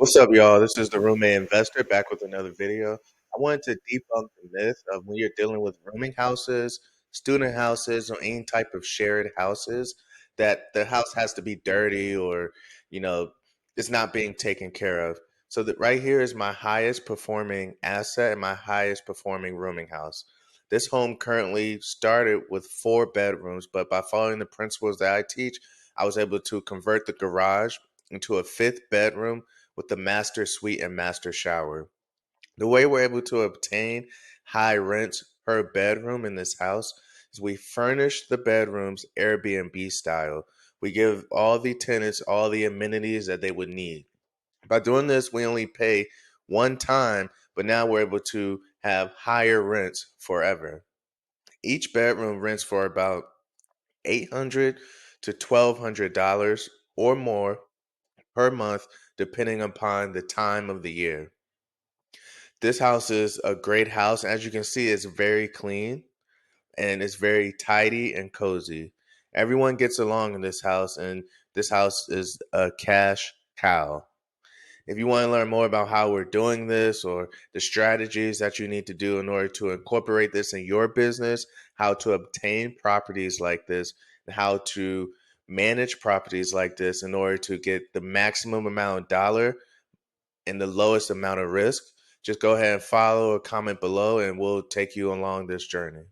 What's up, y'all? This is the Roommate Investor back with another video. I wanted to debunk the myth of when you're dealing with rooming houses, student houses, or any type of shared houses, that the house has to be dirty or, you know, it's not being taken care of. So that right here is my highest performing asset and my highest performing rooming house. This home currently started with 4 bedrooms, but by following the principles that I teach, I was able to convert the garage into a fifth bedroom with the master suite and master shower. The way we're able to obtain high rents per bedroom in this house is we furnish the bedrooms Airbnb style. We give all the tenants all the amenities that they would need. By doing this, we only pay one time, but now we're able to have higher rents forever. Each bedroom rents for about $800 to $1,200 or more per month, depending upon the time of the year. This house is a great house. As you can see, it's very clean and it's very tidy and cozy. Everyone gets along in this house, and this house is a cash cow. If you want to learn more about how we're doing this or the strategies that you need to do in order to incorporate this in your business, how to obtain properties like this, and how to manage properties like this in order to get the maximum amount of dollar and the lowest amount of risk, just go ahead and follow or comment below and we'll take you along this journey.